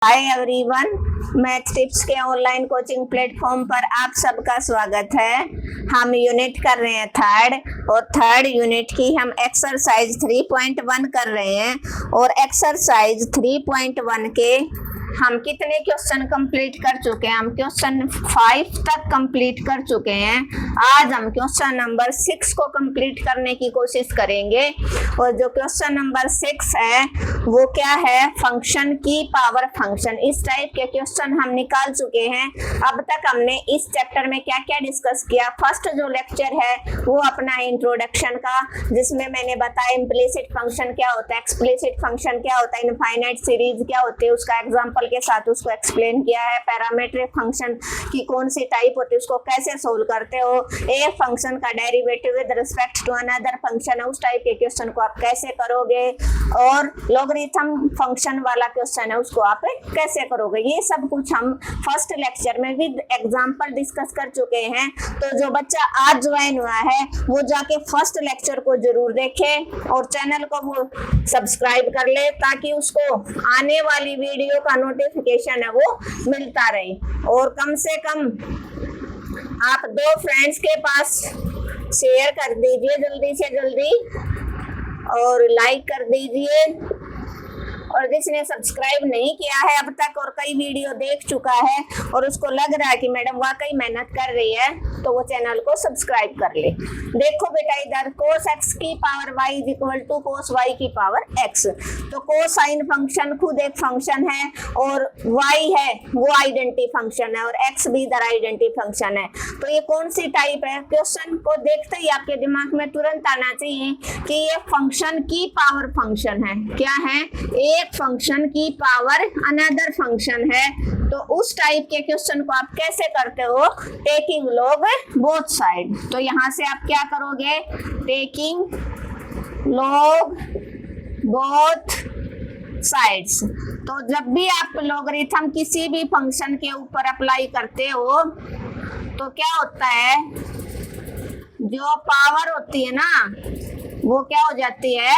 Hi everyone, math tips के online coaching platform पर आप सबका स्वागत है। हम यूनिट कर रहे हैं थर्ड और थर्ड यूनिट की हम एक्सरसाइज 3.1 कर रहे हैं और एक्सरसाइज 3.1 के हम कितने क्वेश्चन कंप्लीट कर चुके हैं? हम क्वेश्चन 5 तक कंप्लीट कर चुके हैं। आज हम क्वेश्चन नंबर 6 को कंप्लीट करने की कोशिश करेंगे और जो क्वेश्चन नंबर 6 है वो क्या है? फंक्शन की पावर फंक्शन। इस टाइप के क्वेश्चन हम निकाल चुके हैं। अब तक हमने इस चैप्टर में क्या क्या डिस्कस किया? फर्स्ट जो लेक्चर है वो अपना इंट्रोडक्शन का, जिसमें मैंने बताया इम्प्लिसिट फंक्शन क्या होता है, एक्सप्लिसिट फंक्शन क्या होता है, इनफाइनाइट सीरीज क्या होती है, उसका एग्जांपल के साथ उसको एक्सप्लेन किया है। पैरामीट्रिक फंक्शन की कौन सी टाइप होती है, उसको कैसे सोल्व करते हो, एक फंक्शन का derivative with respect to another function है, उस टाइप के क्वेश्चन को आप कैसे करोगे, और लॉगरिथम फंक्शन वाला क्वेश्चन है उसको आप कैसे करोगे। ये सब कुछ हम फर्स्ट लेक्चर में विद एग्जांपल डिस्कस कर चुके हैं। तो जो बच्चा आज ज्वाइन हुआ है वो जाके फर्स्ट लेक्चर को जरूर देखे और चैनल को वो सब्सक्राइब कर ले, ताकि उसको आने वाली वीडियो का नोटिफिकेशन है वो मिलता रहे। और कम से कम आप 2 फ्रेंड्स के पास शेयर कर दीजिए जल्दी से जल्दी और लाइक कर दीजिए। और जिसने सब्सक्राइब नहीं किया है अब तक और कई वीडियो देख चुका है और उसको लग रहा है कि मैडम वाकई मेहनत कर रही है, तो वो चैनल को सब्सक्राइब कर ले। देखो बेटा, इधर cos x की power y is equal to cos y की पावर x। तो कोसाइन फंक्शन खुद एक फंक्शन है और y है वो आइडेंटिटी फंक्शन है और x भी इधर आइडेंटिटी फंक्शन है। तो ये कौन सी टाइप है? क्वेश्चन को देखते ही आपके दिमाग में तुरंत आना चाहिए कि ये फंक्शन की पावर फंक्शन है। क्या है? एक फंक्शन की पावर अनदर फंक्शन है। तो उस टाइप के क्वेश्चन को आप कैसे करते हो? Taking log both side. तो यहां से आप क्या करोगे? Taking log both sides. तो जब भी आप लॉगरिथम किसी भी फंक्शन के ऊपर अप्लाई करते हो तो क्या होता है, जो पावर होती है ना वो क्या हो जाती है?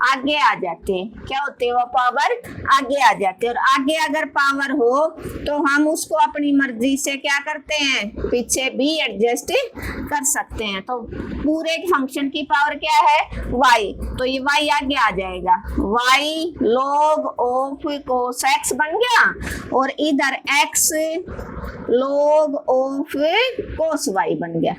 आगे आ जाती है। क्या होती है? वो पावर आगे आ जाती है। और आगे अगर पावर हो तो हम उसको अपनी मर्जी से क्या करते हैं? पीछे भी एडजस्ट कर सकते हैं। तो पूरे फंक्शन की पावर क्या है? y। तो ये y आगे आ जाएगा। y log of cos x बन गया और इधर x log of cos y बन गया।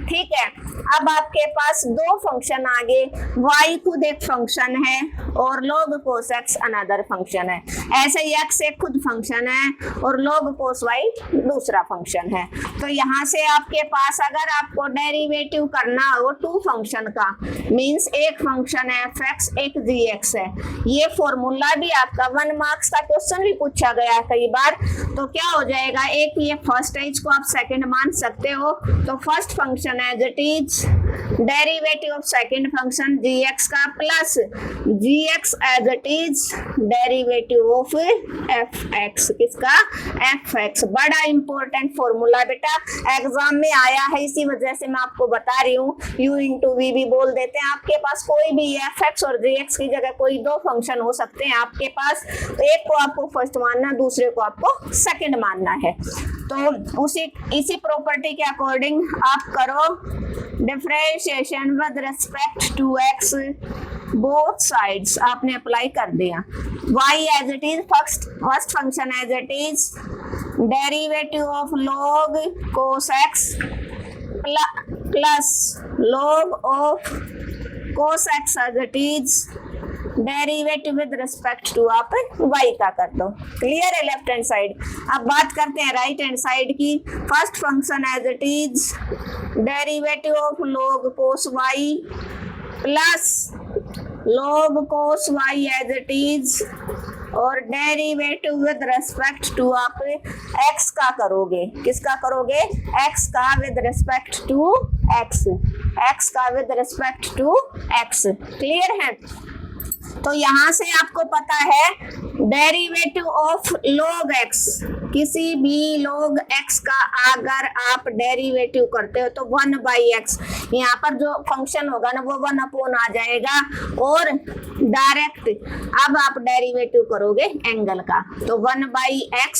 ठीक है। अब आपके पास 2 फंक्शन आ गए, y खुद एक फंक्शन है और log cos x another function है। ऐसे ही x एक खुद फंक्शन है और log cos y दूसरा फंक्शन है। तो यहाँ से आपके पास अगर आपको डेरिवेटिव करना हो 2 फंक्शन का, मींस एक फंक्शन है fx एक gx है। ये फॉर्मूला भी आपका 1 मार्क्स का क्वेश्चन भी पूछा गया कई बार। तो क्या हो जाएगा? एक ये फर्स्ट है, इसको आप सेकंड मान सकते हो। तो first function as it is derivative of second function gx का plus gx as it is derivative of fx। किसका? fx। बड़ा इंपॉर्टेंट फॉर्मूला बेटा, एग्जाम में आया है, इसी वजह से मैं आपको बता रही हूँ। u इंटू वी भी बोल देते हैं। आपके पास कोई भी fx और gx की जगह कोई 2 फंक्शन हो सकते हैं आपके पास। एक को आपको फर्स्ट मानना, दूसरे को आपको सेकंड मानना है। तो इसी प्रॉपर्टी के अकॉर्डिंग आप करो differentiation with respect to x both sides. आपने अप्लाई कर दिया। y as it is first function as it is derivative of log cos x plus log of cos x as it is derivative with respect to आप y का कर दो। Clear है left hand side. अब बात करते हैं right hand side की। First function as it is derivative of log cos y plus log cos y as it is और डेरिवेटिव विद रिस्पेक्ट टू आप x का करोगे। किसका करोगे? x का विद रिस्पेक्ट टू x का with respect to x। Clear है? तो यहाँ से आपको पता है डेरिवेटिव ऑफ log x, किसी भी log x का अगर आप डेरिवेटिव करते हो तो 1/x, यहाँ पर जो फंक्शन होगा ना वो 1 आ जाएगा, और डायरेक्ट अब आप डेरिवेटिव करोगे एंगल का तो 1/x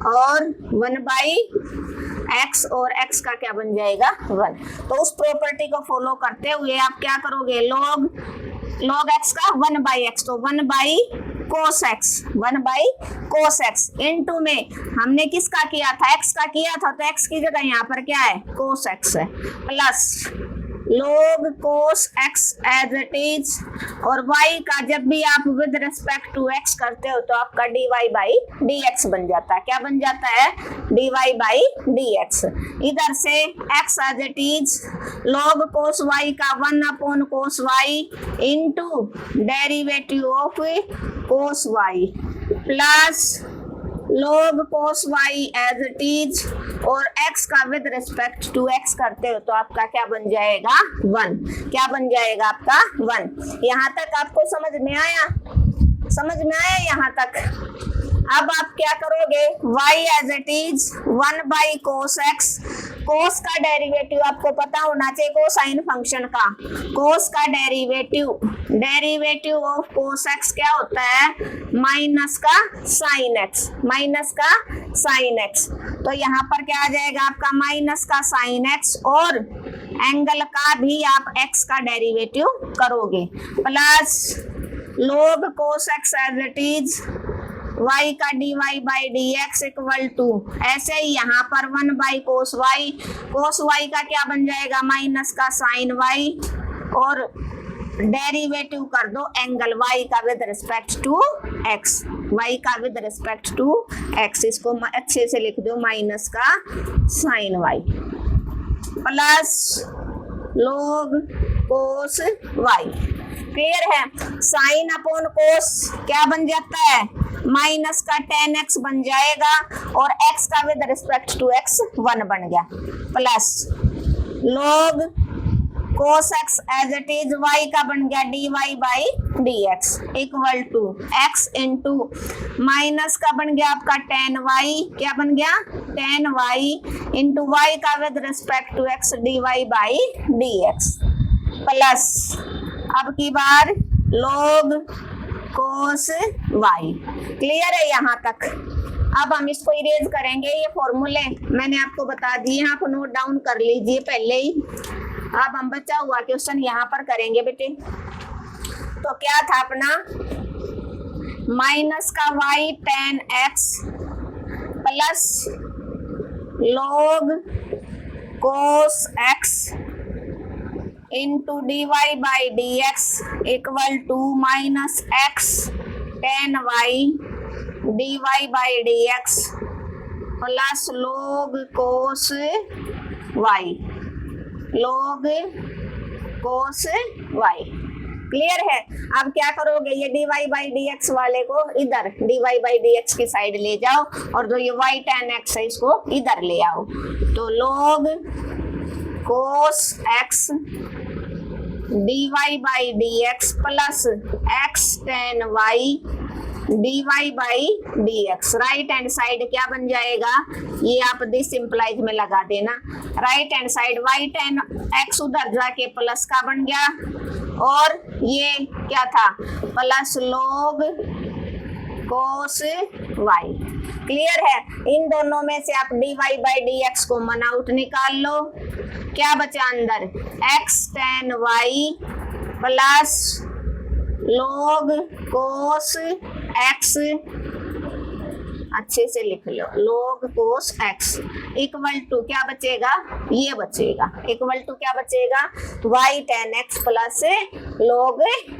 और 1/x और x का क्या बन जाएगा 1। तो उस प्रॉपर्टी को फॉलो करते हुए आप क्या करोगे, log x का 1/x, तो 1/cos x, 1/cos x into में हमने किसका किया था, x का किया था, तो x की जगह यहाँ पर क्या है cos x है, plus log cos x as it is, और y का जब भी आप विद रिस्पेक्ट टू x करते हो तो आपका dy/dx बन जाता है। क्या बन जाता है, dy/dx। इधर से x as it is log cos y का 1/cos y into derivative of cos y plus log cos y as it is, और x का विद रिस्पेक्ट टू x करते हो तो आपका क्या बन जाएगा 1। क्या बन जाएगा आपका 1। यहाँ तक आपको समझ में आया, समझ में आया यहाँ तक। अब आप क्या करोगे, y as it is 1/cos x, cos का डेरिवेटिव आपको पता होना चाहिए, कोसाइन फंक्शन का cos का डेरिवेटिव ऑफ cos x क्या होता है, माइनस का sin x, माइनस का sin x। तो यहाँ पर क्या आ जाएगा आपका माइनस का sin x, और एंगल का भी आप x का डेरिवेटिव करोगे, plus log cos x as it is y का dy/dx इक्वल टू, ऐसे ही यहाँ पर 1/cos y, cos y का क्या बन जाएगा माइनस का sin y, और डेरिवेटिव कर दो एंगल y का with respect to x, y का विद रिस्पेक्ट टू x, इसको अच्छे से लिख दो माइनस का sin y plus log cos y। Clear है, साइन अपॉन कोस क्या बन जाता है, माइनस का tan x बन जाएगा, और x का विद रिस्पेक्ट टू x 1 बन गया, plus log cos x as it is y का बन गया dy/dx equal to x into minus का बन गया आपका tan y, क्या बन गया tan y इंटू y का with respect to x dy/dx, plus अब की बार log cos y। क्लियर है यहाँ तक। अब हम इसको इरेज करेंगे, ये फॉर्मूले मैंने आपको बता दिए, आप नोट डाउन कर लीजिए पहले ही। अब हम बचा हुआ क्वेश्चन यहाँ पर करेंगे बेटे। तो क्या था अपना, माइनस का y tan x plus log cos x into dy/dx equal to minus x tan y dy/dx plus log cos y, log cos y। Clear है। अब क्या करोगे, ये dy/dx वाले को इधर dy/dx की साइड ले जाओ, और जो ये y tan x है इसको इधर ले आओ, तो log cos x dy/dx plus x tan y dy/dx। Right hand side क्या बन जाएगा, ये आप दिस इंप्लाइज में लगा देना, right hand side y tan x उधर जाके प्लस का बन गया, और ये क्या था plus log cos y। Clear है। इन दोनों में से आप dy/dx को मन आउट निकाल लो, क्या बचा अंदर x tan y plus log cos x, अच्छे से लिख लो log cos x equal to क्या बचेगा, ये बचेगा इक्वल टू क्या बचेगा y tan x plus log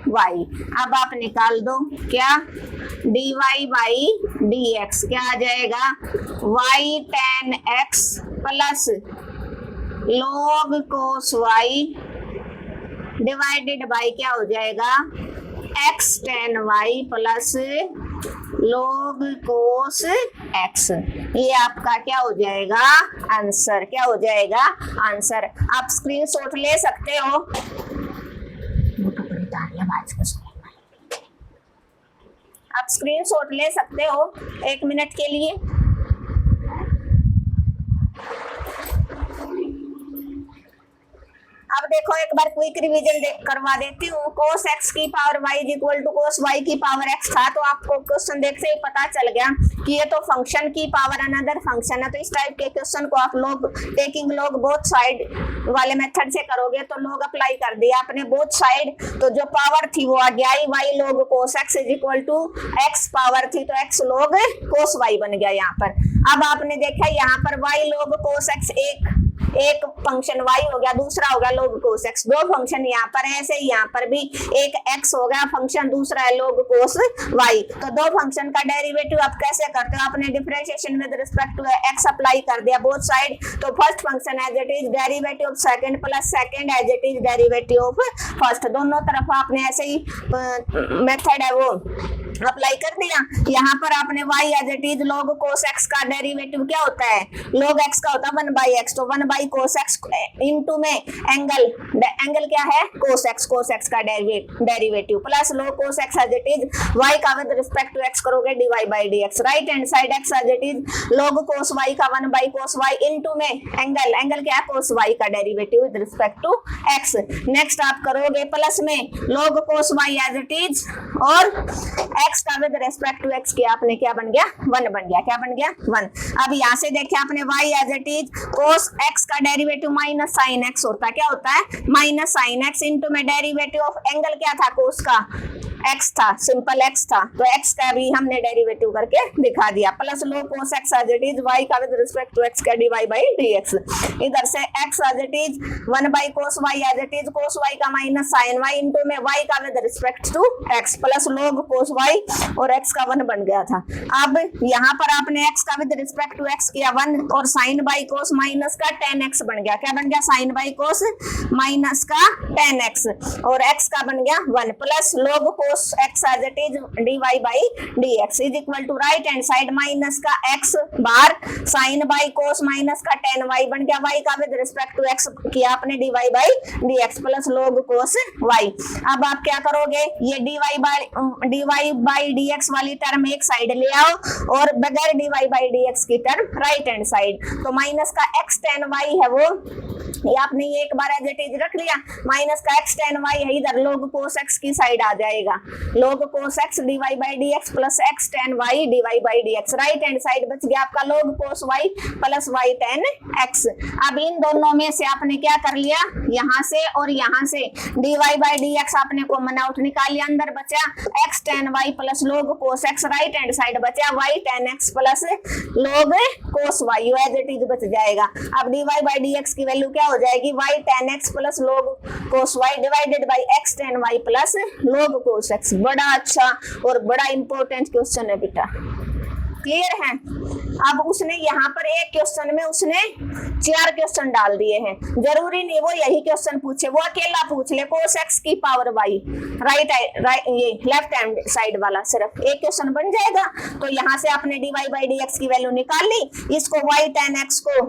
y। अब आप निकाल दो क्या dy/dx क्या आ जाएगा y tan x plus log cos y divided by क्या हो जाएगा x tan y plus log cos x। ये आपका क्या हो जाएगा आंसर, क्या हो जाएगा आंसर। आप स्क्रीनशॉट ले सकते हो। आप स्क्रीनशॉट ले सकते हो 1 मिनट के लिए। अब देखो एक बार क्विक रिवीजन करवा देती हूँ। cos x की power y is equal to cos y की पावर x था, तो आपको क्वेश्चन देख से ही पता चल गया कि ये तो फंक्शन की पावर अनदर फंक्शन है। तो इस टाइप के क्वेश्चन को आप लोग टेकिंग लॉग बोथ साइड वाले मेथड से करोगे तो लॉग अप्लाई कर दिया आपने बोथ साइड, तो जो पावर थी वो आ गया y log cos x is equal to x power थी तो x log cos y बन गया यहाँ पर। अब आपने देखा यहाँ पर y log cos x एक फंक्शन y हो गया, दूसरा होगा log cos x, दो फंक्शन यहाँ पर है। ऐसे यहाँ पर भी एक x हो गया फंक्शन, दूसरा है log cos y। तो दो फंक्शन का डेरिवेटिव आप कैसे करते हो, आपने differentiation with respect to x apply कर दिया बोथ साइड। तो first function as it is derivative of second plus second as it is derivative of first, दोनों तरफ आपने ऐसे ही मेथड है वो अप्लाई कर दिया। यहाँ पर आपने y as it is log cos x का डेरिवेटिव क्या होता है, log x का होता है 1/x, तो 1/cos x इनटू में एंगल क्या है cos x का derivative plus log cos x as it is y का विद रिस्पेक्ट टू x करोगे dy/dx, right hand side x as it is log cos y का 1/cos y into में angle क्या है cos y का derivative with respect to x। Next आप करोगे plus में log cos y as it is और x का विद रेस्पेक्ट टू x के आपने क्या बन गया 1 बन गया, क्या बन गया 1। अब यहाँ से देखिए आपने y as it is cos x का डेरिवेटिव माइनस sin x होता है, क्या होता है माइनस sin x इनटू में डेरिवेटिव ऑफ एंगल क्या था cos का x था, सिंपल x था, तो x का भी हमने डेरिवेटिव करके दिखा दिया plus log cos x as it is y का विद रिस्पेक्ट टू x का dy/dx। इधर से x as it is 1/cos y as it is cos y का माइनस sin y इनटू में y का with respect to x plus log cos y और x का 1 बन गया था। अब यहाँ पर आपने x का विद रिस्पेक्ट टू x किया 1 और sin by cos माइनस का tan x बन गया, क्या बन गया sin by cos माइनस का tan x और x का बन गया 1 plus log cos x as it is dy/dx is equal to right hand side minus का x बार sin by cos माइनस का tan y बन गया, y का विद रिस्पेक्ट टू x किया आपने dy/dx plus log cos y। अब आप क्या करोगे, ये dy/dx वाली टर्म एक साइड ले आओ और बगैर dy/dx की टर्म राइट हैंड साइड, तो माइनस का x tan y है वो ये आपने ये एक बार एज इट इज रख लिया, माइनस का x tan y है इधर log cos x की साइड आ जाएगा, log cos x dy/dx plus x tan y dy/dx, right hand side बच गया आपका log cos y plus y tan x। अब इन दोनों में से आपने क्या कर लिया, यहाँ से और यहाँ से dy/dx आपने कॉमन आउट निकाल लिया, अंदर बचा x tan y plus log cos x, right hand side बचा y tan x plus log cos y as it is बच जाएगा। अब dy/dx की वैल्यू क्या हो जाएगी y tan x plus log cos y divided by x tan y plus log cos x। बड़ा अच्छा और बड़ा इंपॉर्टेंट क्वेश्चन है बेटा, क्लियर है। अब उसने यहाँ पर एक क्वेश्चन में उसने 4 क्वेश्चन डाल दिए हैं, जरूरी नहीं वो यही क्वेश्चन पूछे, वो अकेला पूछ ले cos x की पावर y, राइट ये लेफ्ट हैंड साइड वाला सिर्फ एक क्वेश्चन बन जाएगा। तो यहाँ से आपने dy/dx की वैल्यू निकाल ली, इसको y tan x को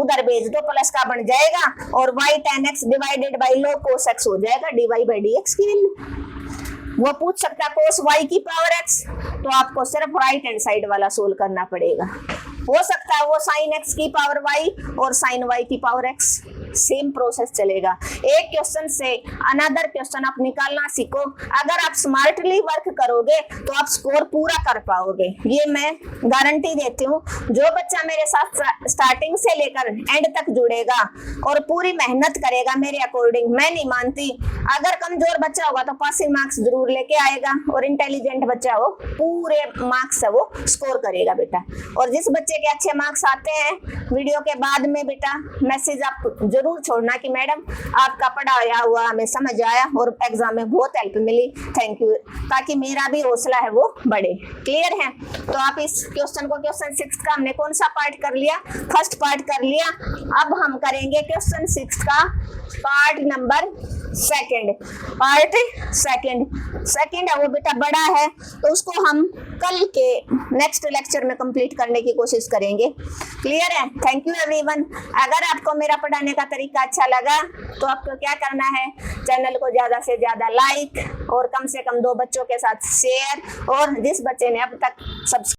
उधर भेज दो प्लस का बन जाएगा और y tan x divided by log cos x हो जाएगा dy/dx की वैल्यू। वो पूछ सकता है cos y की पावर x, तो आपको सिर्फ राइट हैंड साइड वाला सोल्व करना पड़ेगा। हो सकता है वो sin x की पावर y और sin y की पावर x, सेम प्रोसेस चलेगा। एक क्वेश्चन से अनदर क्वेश्चन आप निकालना सीखो, अगर आप स्मार्टली वर्क करोगे तो आप स्कोर पूरा कर पाओगे, ये मैं गारंटी देती हूँ। जो बच्चा मेरे साथ स्टार्टिंग से लेकर एंड तक जुड़ेगा और पूरी मेहनत करेगा मेरे अकॉर्डिंग, मैं नहीं मानती अगर कमजोर बच्चा होगा तो पासिंग मार्क्स जरूर लेके आएगा और इंटेलिजेंट बच्चा हो पूरे मार्क्स है वो स्कोर करेगा बेटा। और जिस बच्चे के अच्छे मार्क्स आते हैं वीडियो के बाद में बेटा मैसेज आप जरूर छोड़ना कि मैडम आपका पढ़ाया हुआ हमें समझ आया और एग्जाम में बहुत हेल्प मिली, थैंक यू, ताकि मेरा भी हौसला है वो बढ़े। क्लियर है। तो आप इस क्वेश्चन को क्वेश्चन 6 का हमने कौन सा पार्ट कर लिया, फर्स्ट पार्ट कर लिया। अब हम करेंगे क्वेश्चन 6 का part number second, part second है वो बेटा बड़ा है, तो उसको हम कल के नेक्स्ट लेक्चर में कंप्लीट करने की कोशिश करेंगे। क्लियर है? Thank you everyone. अगर आपको मेरा पढ़ाने का तरीका अच्छा लगा तो आपको क्या करना है, चैनल को ज्यादा से ज्यादा लाइक और कम से कम 2 बच्चों के साथ शेयर, और जिस बच्चे ने अब तक सब्सक्राइब